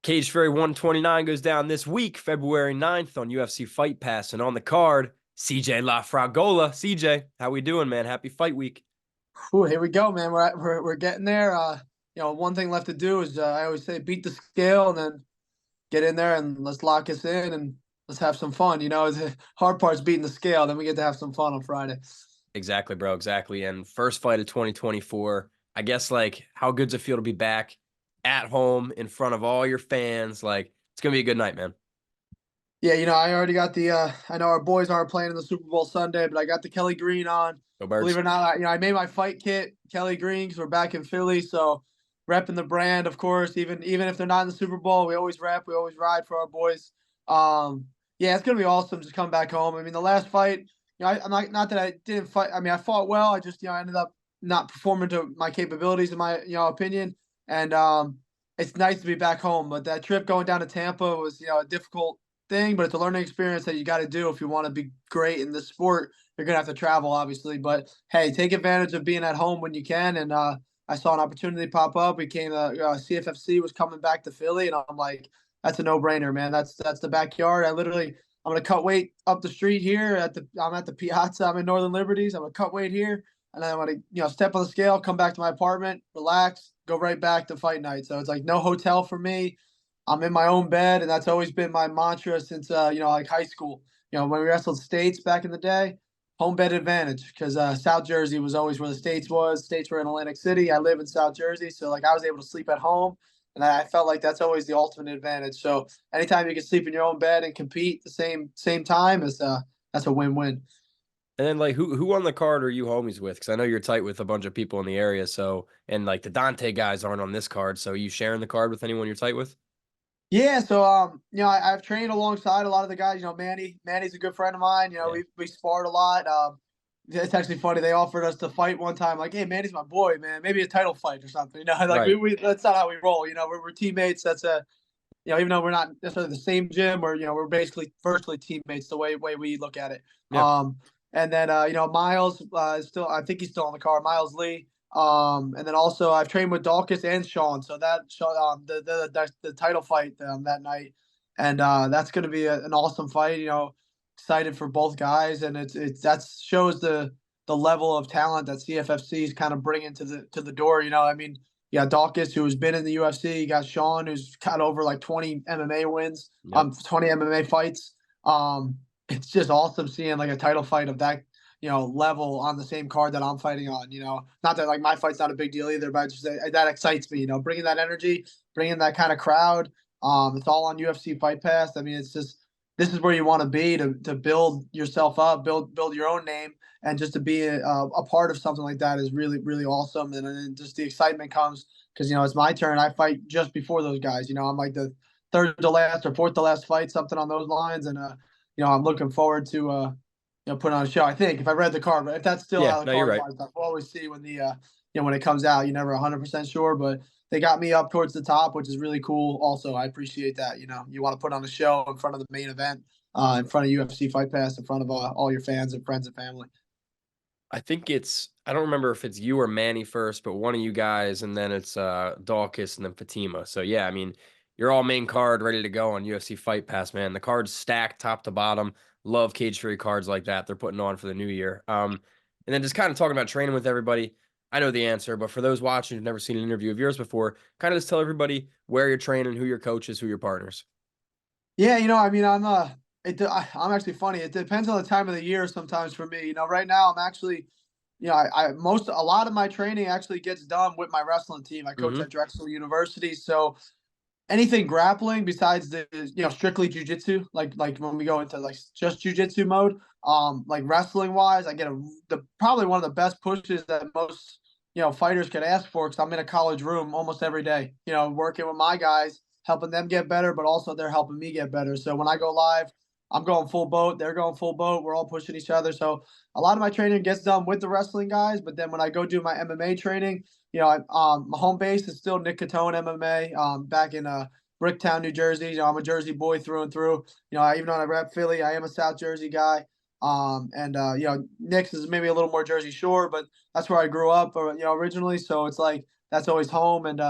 Cage Fury 129 goes down this week, February 9th on UFC Fight Pass. And on the card, CJ LaFragola. CJ, how we doing, man? Happy fight week. Ooh, here we go, man. We're getting there. One thing left to do is I always say beat the scale and then get in there and let's lock us in and let's have some fun. The hard part's beating the scale. Then we get to have some fun on Friday. Exactly, bro. Exactly. And first fight of 2024. I guess, like, how good's it feel to be back at home in front of all your fans? Like, it's going to be a good night, man. Yeah, I already got the. I know our boys aren't playing in the Super Bowl Sunday, but I got the Kelly Green on. Go Believe Birds. it or not, I made my fight kit Kelly Green because we're back in Philly, so repping the brand, of course. Even if they're not in the Super Bowl, we always rep, we always ride for our boys. Yeah, it's gonna be awesome just come back home. I mean, the last fight, I'm not that I didn't fight. I mean, I fought well. I just I ended up not performing to my capabilities in my opinion, and it's nice to be back home. But that trip going down to Tampa was a difficult thing, but it's a learning experience that you got to do if you want to be great in this sport. You're gonna have to travel, obviously, but hey, take advantage of being at home when you can. And I saw an opportunity pop up. We came, CFFC was coming back to Philly, and I'm like, that's a no-brainer, man. That's the backyard. I'm gonna cut weight up the street here I'm at the Piazza. I'm in Northern Liberties. I'm gonna cut weight here, and then I'm gonna step on the scale, come back to my apartment, relax, go right back to fight night. So it's like no hotel for me. I'm in my own bed, and that's always been my mantra since like high school. When we wrestled states back in the day, home bed advantage because South Jersey was always where the states was. States were in Atlantic City. I live in South Jersey, so like I was able to sleep at home, and I felt like that's always the ultimate advantage. So anytime you can sleep in your own bed and compete the same time is that's a win-win. And then, like, who on the card are you homies with? Because I know you're tight with a bunch of people in the area. So, and like the Dante guys aren't on this card. So, you sharing the card with anyone you're tight with? Yeah, so I've trained alongside a lot of the guys. Manny's a good friend of mine. Yeah. We sparred a lot. It's actually funny. They offered us to fight one time. Like, hey, Manny's my boy, man. Maybe a title fight or something. Like Right. we that's not how we roll. We're teammates. That's a even though we're not necessarily the same gym, or we're basically virtually teammates. The way we look at it. Yeah. And then Miles is still. I think he's still on the card. Miles Lee. And then also I've trained with Dawkins and Sean, so that the title fight that night, and that's going to be an awesome fight. Excited for both guys, and it's that shows the level of talent that CFFC is kind of bringing to the door. I mean, you got Dawkins, who's been in the UFC. You got Sean, who's got over like 20 MMA wins, Yep. 20 MMA fights. It's just awesome seeing like a title fight of that level on the same card that I'm fighting on. Not that like my fight's not a big deal either, but just that excites me. Bringing that energy, bringing that kind of crowd. It's all on UFC Fight Pass. I mean, it's just this is where you want to be to build yourself up, build your own name, and just to be a part of something like that is really really awesome. And then just the excitement comes because it's my turn. I fight just before those guys. I'm like the third to last or fourth to last fight, something on those lines, and I'm looking forward to put on a show. I think if I read the card, but if that's still Yeah. how the No, you're card right. lines up, we'll always see when when it comes out. You're never 100% sure, but they got me up towards the top, which is really cool. Also, I appreciate that. You want to put on a show in front of the main event, in front of UFC Fight Pass, in front of all your fans and friends and family. I think I don't remember if it's you or Manny first, but one of you guys, and then it's Dawkins and then Fatima. So yeah, I mean, you're all main card ready to go on UFC Fight Pass, man. The card's stacked top to bottom. Love Cage Fury cards like that. They're putting on for the new year. And then just kind of talking about training with everybody. I know the answer, but for those watching who've never seen an interview of yours before, kind of just tell everybody where you're training, who your coaches, who your partners. Yeah, I mean, I'm actually funny. It depends on the time of the year sometimes for me. Right now I'm actually, a lot of my training actually gets done with my wrestling team. I coach Mm-hmm. at Drexel University, so anything grappling besides the strictly jujitsu, like when we go into like just jujitsu mode, like wrestling wise, I get the probably one of the best pushes that most fighters could ask for because I'm in a college room almost every day, working with my guys, helping them get better, but also they're helping me get better. So when I go live, I'm going full boat, they're going full boat, we're all pushing each other. So a lot of my training gets done with the wrestling guys, but then when I go do my MMA training, my home base is still Nick Catone MMA, back in Bricktown, New Jersey. I'm a Jersey boy through and through. Even though I rep Philly, I am a South Jersey guy. And Nick's is maybe a little more Jersey Shore, but that's where I grew up, originally. So it's like that's always home. And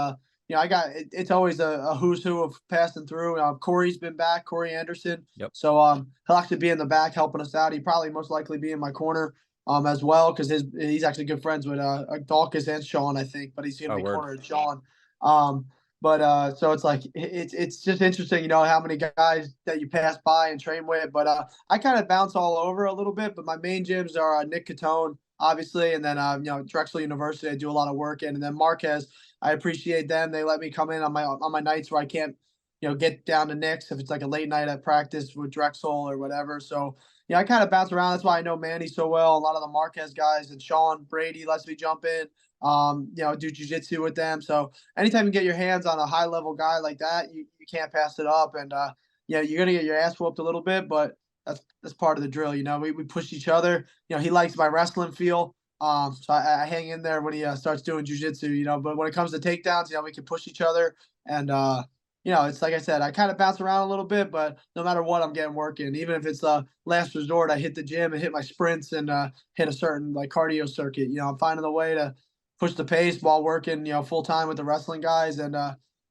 it's always a who's who of passing through. Corey's been back, Corey Anderson. Yep. So he'll actually be in the back helping us out. He probably most likely be in my corner as well, because he's actually good friends with Dawkins and Sean, I think, but he's gonna Oh, be word. cornering Sean. But so it's like it's just interesting, how many guys that you pass by and train with. But I kind of bounce all over a little bit. But my main gyms are Nick Catone, obviously, and then Drexel University. I do a lot of work in, and then Marquez. I appreciate them. They let me come in on my nights where I can't, get down to Nick's if it's like a late night at practice with Drexel or whatever. So I kind of bounce around. That's why I know Manny so well. A lot of the Marquez guys and Sean Brady lets me jump in. Do jujitsu with them. So anytime you get your hands on a high level guy like that, you can't pass it up. And you're gonna get your ass whooped a little bit, but that's part of the drill. We push each other. He likes my wrestling feel. So I hang in there when he starts doing jujitsu. But when it comes to takedowns, we can push each other. And it's like I said, I kind of bounce around a little bit, but no matter what, I'm getting work in. Even if it's last resort, I hit the gym and hit my sprints and hit a certain like cardio circuit. I'm finding a way to push the pace while working, full time with the wrestling guys. And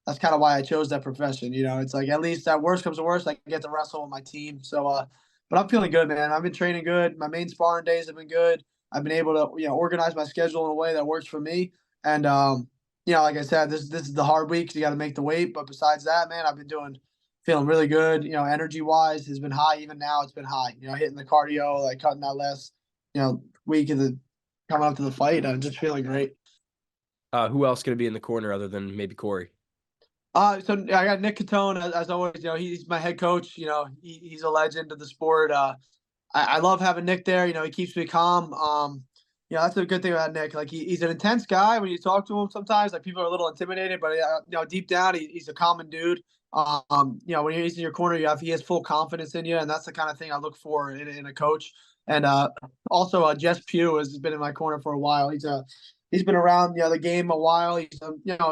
that's kind of why I chose that profession. It's like, at least that worst comes to worst, I can get to wrestle with my team. So, but I'm feeling good, man. I've been training good. My main sparring days have been good. I've been able to, organize my schedule in a way that works for me. And, like I said, this is the hard week 'cause you got to make the weight. But besides that, man, I've been feeling really good. Energy wise has been high. Even now, it's been high. Hitting the cardio, like cutting that last, week of the coming up to the fight. I'm just feeling great. Who else going to be in the corner other than maybe Corey? So I got Nick Catone as always. He's my head coach. He's a legend of the sport. I love having Nick there. He keeps me calm. That's a good thing about Nick. Like he's an intense guy. When you talk to him, sometimes like people are a little intimidated, but deep down, he's a common dude. When he's in your corner, he has full confidence in you, and that's the kind of thing I look for in a coach. And also, Jess Pugh has been in my corner for a while. He's been around the game a while. He's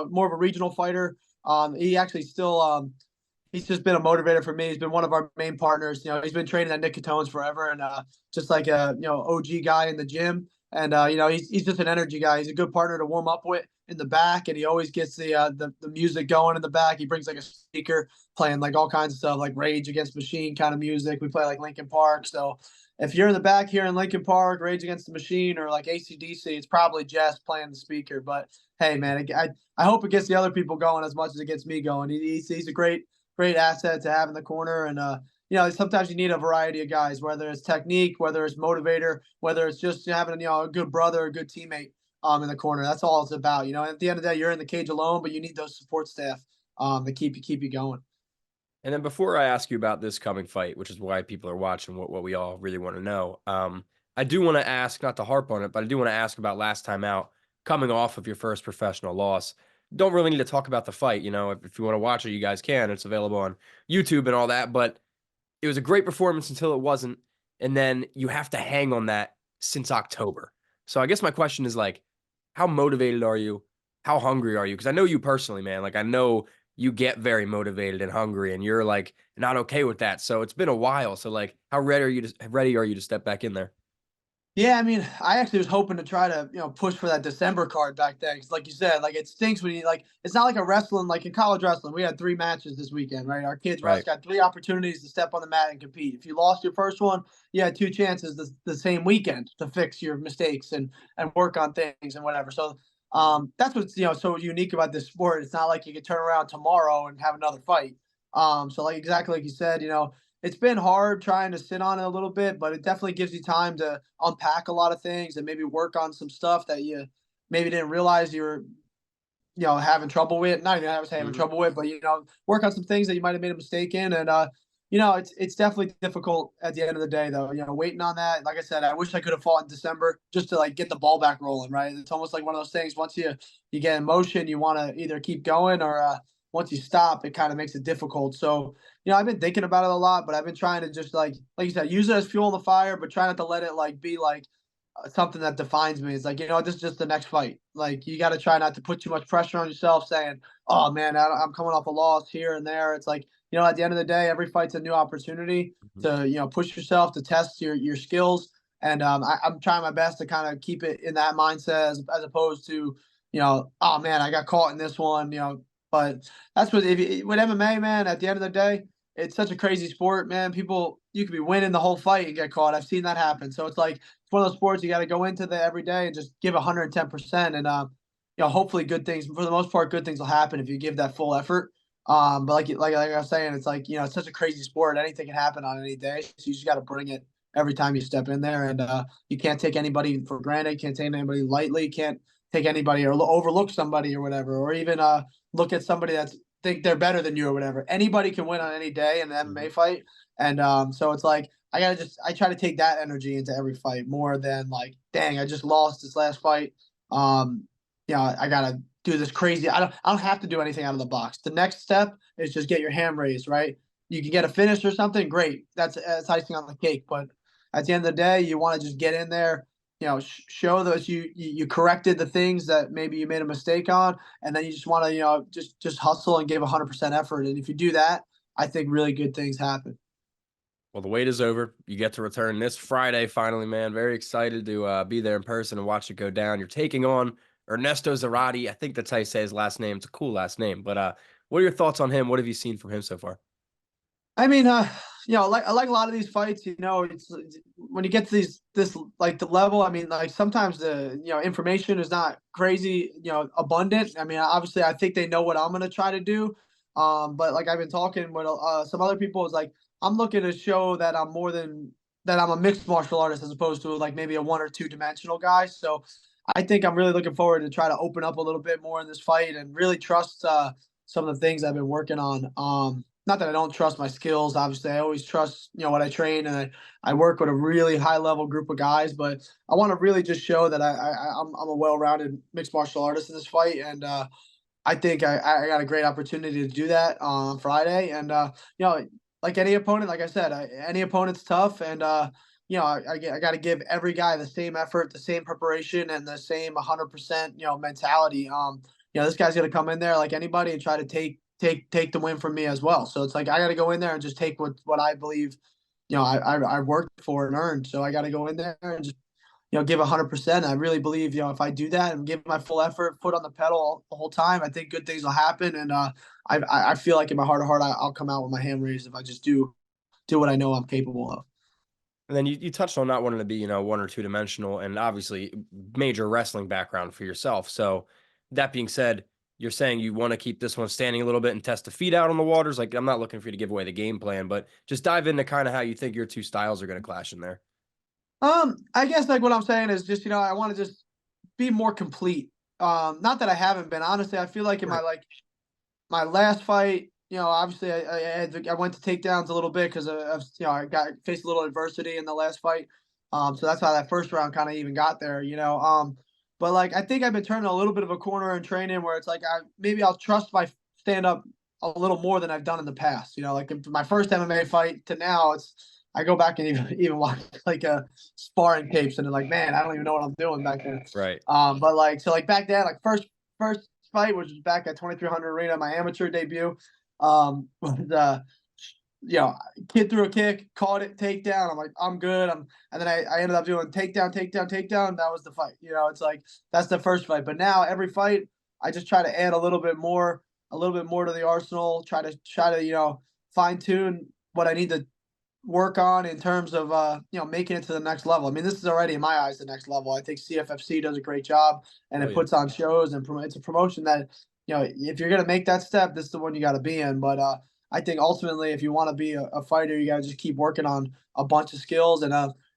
more of a regional fighter. He actually still he's just been a motivator for me. He's been one of our main partners. He's been training at Nick Catone's forever, and just like a OG guy in the gym. And he's just an energy guy. He's a good partner to warm up with in the back, and he always gets the music going in the back. He brings like a speaker playing like all kinds of stuff, like Rage Against the Machine kind of music. We play like Linkin Park. So if you're in the back here in Linkin Park, Rage Against the Machine, or like AC/DC, it's probably Jess playing the speaker. But hey, man, I hope it gets the other people going as much as it gets me going. He's a great asset to have in the corner. And sometimes you need a variety of guys, whether it's technique, whether it's motivator, whether it's just having a good brother, a good teammate in the corner. That's all it's about. At the end of the day, you're in the cage alone, but you need those support staff to keep you going. And then before I ask you about this coming fight, which is why people are watching, what we all really want to know, I do want to ask, not to harp on it, but I do want to ask about last time out, coming off of your first professional loss. Don't really need to talk about the fight. If you want to watch it, you guys can. It's available on YouTube and all that. But it was a great performance until it wasn't. And then you have to hang on that since October. So I guess my question is like, how motivated are you? How hungry are you? Because I know you personally, man. Like I know you get very motivated and hungry, and you're like not okay with that. So it's been a while. So like, how ready are you to step back in there? Yeah, I mean, I actually was hoping to try to, push for that December card back then. 'Cause like you said, like it stinks when it's not like a wrestling, like in college wrestling, we had 3 matches this weekend, right? Our kids Right. got 3 opportunities to step on the mat and compete. If you lost your first one, you had 2 chances the same weekend to fix your mistakes and work on things and whatever. So that's what's, so unique about this sport. It's not like you can turn around tomorrow and have another fight. So like exactly like you said, it's been hard trying to sit on it a little bit, but it definitely gives you time to unpack a lot of things and maybe work on some stuff that you maybe didn't realize you were, having trouble with. Not even having Mhm. trouble with, but work on some things that you might have made a mistake in. And it's definitely difficult at the end of the day, though. Waiting on that. Like I said, I wish I could have fought in December just to like get the ball back rolling. Right? It's almost like one of those things. Once you get in motion, you want to either keep going or once you stop, it kind of makes it difficult. So I've been thinking about it a lot, but I've been trying to just like you said, use it as fuel in the fire, but try not to let it like be like something that defines me. It's like, this is just the next fight. Like you got to try not to put too much pressure on yourself saying, oh man, I'm coming off a loss here and there. It's like, at the end of the day, every fight's a new opportunity Mhm. to, push yourself, to test your skills. And I'm trying my best to kind of keep it in that mindset as opposed to, oh man, I got caught in this one, But that's what with MMA, man. At the end of the day, it's such a crazy sport, man. People, you could be winning the whole fight and get caught. I've seen that happen. So it's like it's one of those sports you got to go into the every day and just give 110%, and hopefully good things for the most part, good things will happen if you give that full effort. But like I was saying, it's like it's such a crazy sport. Anything can happen on any day, so you just got to bring it every time you step in there, and you can't take anybody for granted. Can't take anybody lightly. Can't take anybody or overlook somebody or whatever, or even look at somebody that's think they're better than you or whatever. Anybody can win on any day in an MMA fight, and so it's like I try to take that energy into every fight more than like, dang, I just lost this last fight. Um, I gotta do this crazy. I don't have to do anything out of the box. The next step is just get your hand raised, right? You can get a finish or something, great. That's icing on the cake. But at the end of the day, you want to just get in there, show that you corrected the things that maybe you made a mistake on, and then you just want to just hustle and give 100% effort. And if you do that, I think really good things happen. Well, the wait is over. You get to return this Friday, finally, man. Very excited to be there in person and watch it go down. You're taking on Ernesto Zarate. I think that's how you say his last name. It's a cool last name. But what are your thoughts on him? What have you seen from him so far? I mean, I like a lot of these fights. It's when you get to this like the level. I mean, like sometimes the information is not crazy, abundant. I mean, obviously, I think they know what I'm gonna try to do. But like I've been talking with some other people, is like I'm looking to show that I'm more than that. I'm a mixed martial artist as opposed to like maybe a one or two dimensional guy. So I think I'm really looking forward to try to open up a little bit more in this fight and really trust some of the things I've been working on. Not that I don't trust my skills. Obviously, I always trust what I train, and I work with a really high level group of guys. But I want to really just show that I'm a well rounded mixed martial artist in this fight, and I think I got a great opportunity to do that on Friday. And like any opponent, like I said, any opponent's tough, and I got to give every guy the same effort, the same preparation, and the same 100% mentality. This guy's gonna come in there like anybody and try to take the win from me as well. So it's like I got to go in there and just take what I believe, I worked for and earned. So I got to go in there and just give 100%. I really believe if I do that and give my full effort, foot on the pedal the whole time, I think good things will happen. And I feel like in my heart of heart, I'll come out with my hand raised if I just do what I know I'm capable of. And then you touched on not wanting to be, one or two dimensional, and obviously major wrestling background for yourself. So that being said, you're saying you want to keep this one standing a little bit and test the feet out on the waters. Like, I'm not looking for you to give away the game plan, but just dive into kind of how you think your two styles are going to clash in there. I guess like what I'm saying is just I want to just be more complete. Not that I haven't been. Honestly, I feel like in Right. my last fight, obviously I went to takedowns a little bit because of I got faced a little adversity in the last fight. So that's how that first round kind of even got there. But like I think I've been turning a little bit of a corner in training where it's like maybe I'll trust my stand up a little more than I've done in the past. Like in my first MMA fight to now, I go back and even watch like sparring tapes and they're like, man, I don't even know what I'm doing back then. Right. But like so like back then, like first fight, which was back at 2300 Arena, my amateur debut. Was, kid threw a kick, caught it, takedown. I'm like, I'm good. And then I ended up doing takedown, takedown, takedown. That was the fight. It's like that's the first fight. But now every fight, I just try to add a little bit more to the arsenal. Try to fine tune what I need to work on in terms of making it to the next level. I mean, this is already in my eyes the next level. I think CFFC does a great job, and Oh it yeah. puts on shows and it's a promotion that if you're gonna make that step, this is the one you got to be in. But I think ultimately, if you want to be a fighter, you got to just keep working on a bunch of skills. And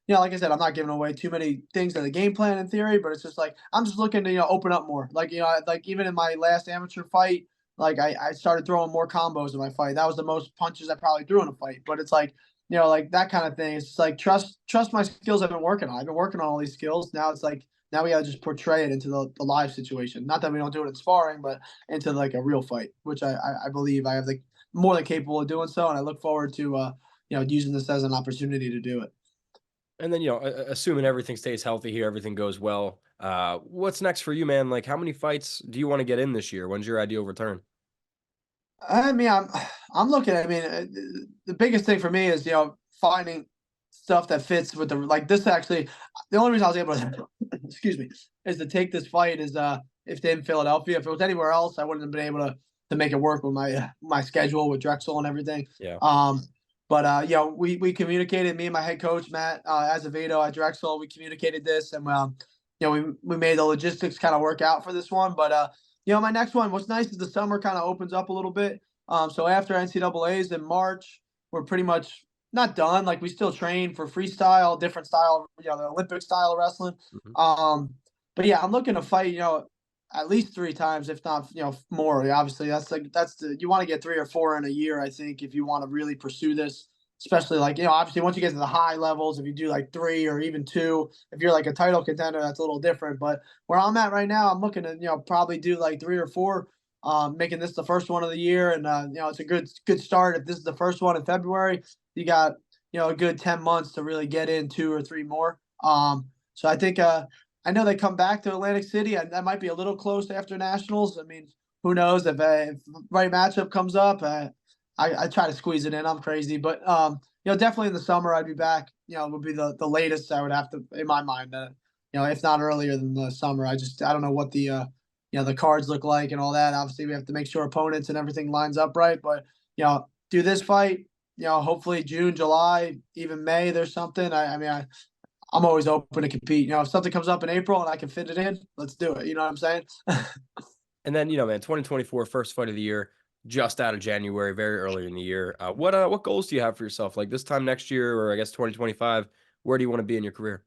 like I said, I'm not giving away too many things in the game plan in theory, but it's just like I'm just looking to open up more. Like like even in my last amateur fight. Like I started throwing more combos in my fight. That was the most punches I probably threw in a fight. But it's like like that kind of thing. It's just like trust my skills I've been working on. I've been working on all these skills. Now it's like now we gotta just portray it into the live situation. Not that we don't do it in sparring, but into like a real fight, which I believe I have the more than capable of doing so, and I look forward to using this as an opportunity to do it. And then, assuming everything stays healthy here, everything goes well. What's next for you, man? Like, how many fights do you want to get in this year? When's your ideal return? I mean, I'm looking. I mean, the biggest thing for me is finding stuff that fits with the like this. Actually, the only reason I was able to excuse me is to take this fight is if in Philadelphia. If it was anywhere else, I wouldn't have been able to make it work with my schedule with Drexel and everything. Yeah. But we communicated, me and my head coach Matt Azevedo at Drexel. We communicated this, and we made the logistics kind of work out for this one. But my next one, what's nice is the summer kind of opens up a little bit. So after NCAA's in March, we're pretty much not done. Like we still train for freestyle, different style, the Olympic style of wrestling. Mhm. But yeah, I'm looking to fight, at least 3 times, if not, more. Obviously, you want to get 3 or 4 in a year, I think, if you want to really pursue this. Especially like, obviously once you get to the high levels, if you do like 3 or even 2, if you're like a title contender, that's a little different. But where I'm at right now, I'm looking to, probably do like 3 or 4, making this the first one of the year. And, it's a good start. If this is the first one in February, you got, a good 10 months to really get in 2 or 3 more. So I think, I know they come back to Atlantic City, and that might be a little close after nationals. I mean, who knows if the right matchup comes up? I try to squeeze it in. I'm crazy, but definitely in the summer I'd be back. Would be the latest I would have to, in my mind. If not earlier than the summer. I don't know what the the cards look like and all that. Obviously, we have to make sure opponents and everything lines up right. But do this fight. Hopefully June, July, even May. There's something. I mean, I'm always open to compete. If something comes up in April and I can fit it in, let's do it. You know what I'm saying? And then, man, 2024 first fight of the year, just out of January, very early in the year. What goals do you have for yourself? Like this time next year, or I guess 2025, where do you want to be in your career?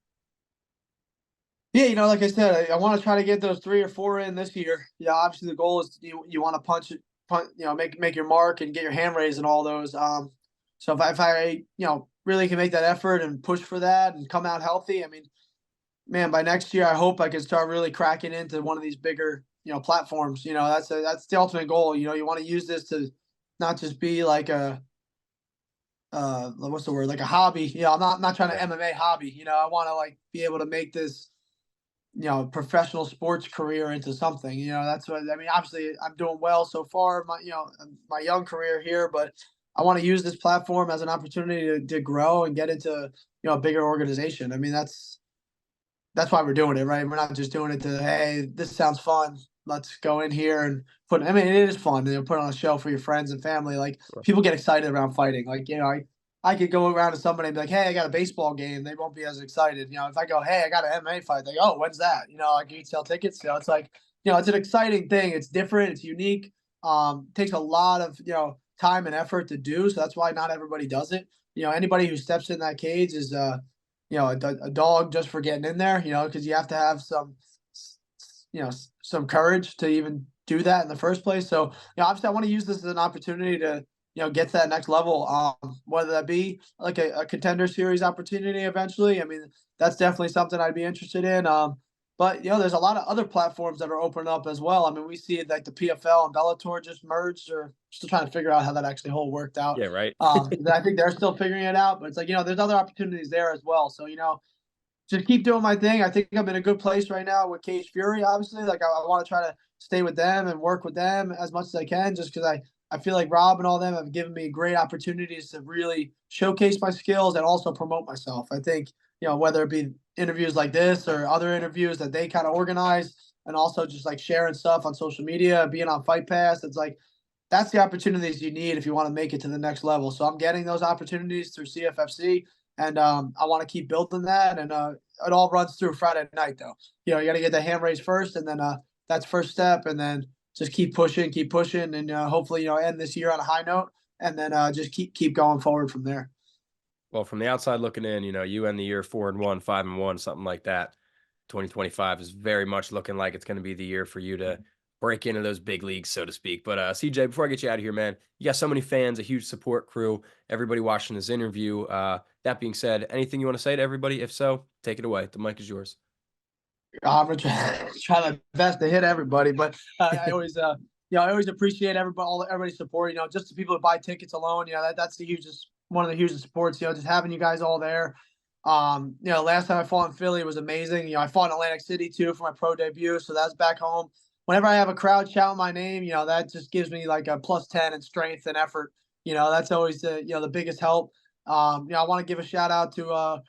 Yeah, like I said, I want to try to get those 3 or 4 in this year. Yeah, obviously the goal is you want to punch, make your mark and get your hand raised and all those. So if I really can make that effort and push for that and come out healthy, I mean, man, by next year I hope I can start really cracking into one of these bigger platforms. That's the ultimate goal. You want to use this to not just be like a what's the word, like a hobby. I'm not trying to Yeah. MMA hobby. I want to like be able to make this professional sports career into something. That's what I mean. Obviously, I'm doing well so far, my young career here, but I want to use this platform as an opportunity to grow and get into a bigger organization. I mean, that's why we're doing it, right? We're not just doing it to, hey, this sounds fun. Let's go in here and put. I mean, it is fun. Put on a show for your friends and family. Like people get excited around fighting. Like I could go around to somebody and be like, hey, I got a baseball game. They won't be as excited. If I go, hey, I got an MMA fight, they go, oh, when's that? Like you sell tickets. It's like, it's an exciting thing. It's different. It's unique. Takes a lot of, time and effort to do. So that's why not everybody does it. Anybody who steps in that cage is, a dog just for getting in there, because you have to have some courage to even do that in the first place. So, obviously I want to use this as an opportunity to, get to that next level, whether that be like a contender series opportunity eventually. I mean, that's definitely something I'd be interested in. But there's a lot of other platforms that are opening up as well. I mean, we see like the PFL and Bellator just merged, or still trying to figure out how that actually whole worked out. Yeah, right. I think they're still figuring it out, but it's like, there's other opportunities there as well. So, just keep doing my thing. I think I'm in a good place right now with Cage Fury, obviously. Like I want to try to stay with them and work with them as much as I can, just because I feel like Rob and all them have given me great opportunities to really showcase my skills and also promote myself. I think, whether it be interviews like this or other interviews that they kind of organize, and also just like sharing stuff on social media, being on Fight Pass, it's like that's the opportunities you need if you want to make it to the next level. So I'm getting those opportunities through CFFC, and I want to keep building that. And it all runs through Friday night, though. You got to get the hand raised first, and then that's first step, and then just keep pushing, and hopefully end this year on a high note, and then just keep going forward from there. Well, from the outside looking in, you end the year 4-1, 5-1, something like that. 2025 is very much looking like it's going to be the year for you to break into those big leagues, so to speak. But CJ, before I get you out of here, man, you got so many fans, a huge support crew, everybody watching this interview. That being said, anything you want to say to everybody? If so, take it away. The mic is yours. I'm gonna try my best to hit everybody, but I always appreciate everybody's support. Just the people that buy tickets alone, that's the hugest, one of the hugest supports. Just having you guys all there. Last time I fought in Philly was amazing. I fought in Atlantic City too for my pro debut, so that's back home. Whenever I have a crowd shouting my name, that just gives me like a +10 in strength and effort. That's always the biggest help. I want to give a shout out to a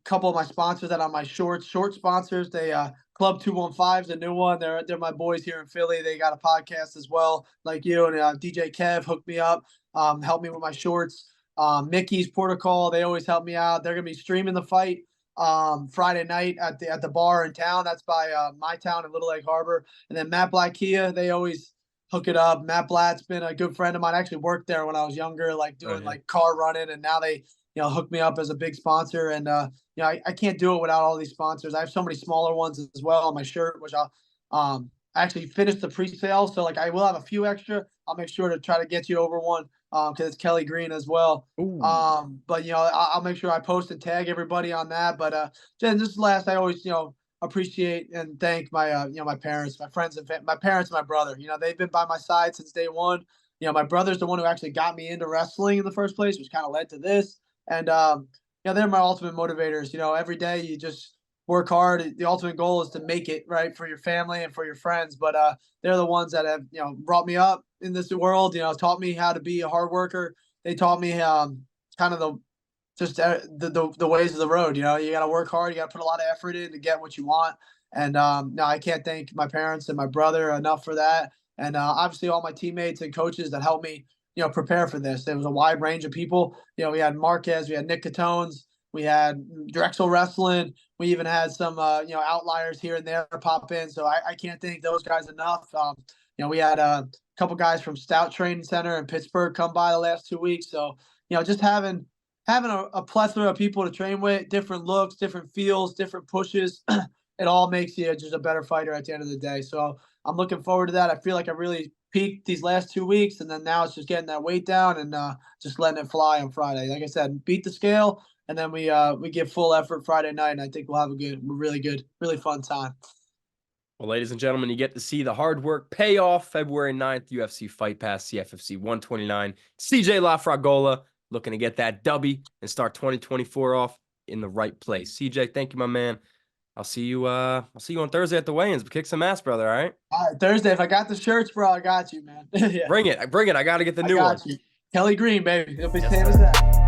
couple of my sponsors that are my short sponsors. They Club 215 is a new one. They're my boys here in Philly. They got a podcast as well, like you, and DJ Kev hooked me up, helped me with my shorts. Mickey's Protocol, they always help me out. They're gonna be streaming the fight Friday night at the bar in town. That's by my town in Little Egg Harbor. And then Matt Black Kia, they always hook it up. Matt Blatt's been a good friend of mine. I actually worked there when I was younger, like doing like car running, and now they hooked me up as a big sponsor. And I can't do it without all these sponsors. I have so many smaller ones as well on my shirt, which I'll actually finish the pre-sale. So like I will have a few extra. I'll make sure to try to get you over one because it's Kelly Green as well. Ooh. But I'll make sure I post and tag everybody on that. But Jen, this last, I always appreciate and thank my my parents, my friends, and my parents and my brother. They've been by my side since day one. My brother's the one who actually got me into wrestling in the first place, which kind of led to this. And they're my ultimate motivators. Every day you just work hard. The ultimate goal is to make it right for your family and for your friends. But they're the ones that have brought me up in this world. Taught me how to be a hard worker. They taught me kind of the ways of the road. You got to work hard. You got to put a lot of effort in to get what you want. And no, I can't thank my parents and my brother enough for that. And obviously all my teammates and coaches that helped me prepare for this. There was a wide range of people. We had Marquez, we had Nick Catones, we had Drexel Wrestling. We even had some, outliers here and there pop in. So I can't thank those guys enough. We had a couple guys from Stout Training Center in Pittsburgh come by the last 2 weeks. So, just having a plethora of people to train with, different looks, different feels, different pushes, it all makes you just a better fighter at the end of the day. So I'm looking forward to that. I feel like I really peaked these last 2 weeks, and then now it's just getting that weight down and just letting it fly on Friday. Like I said, beat the scale, and then we give full effort Friday night, and I think we'll have a really fun time. Well, ladies and gentlemen, you get to see the hard work pay off February 9th, UFC Fight Pass, CFFC 129. CJ LaFragola looking to get that W and start 2024 off in the right place. CJ, thank you, my man. I'll see you on Thursday at the weigh-ins. Kick some ass, brother, all right? All right, Thursday. If I got the shirts, bro, I got you, man. Yeah. Bring it. I got to get the new one. You. Kelly Green, baby. It'll be Yes, same sir. as that.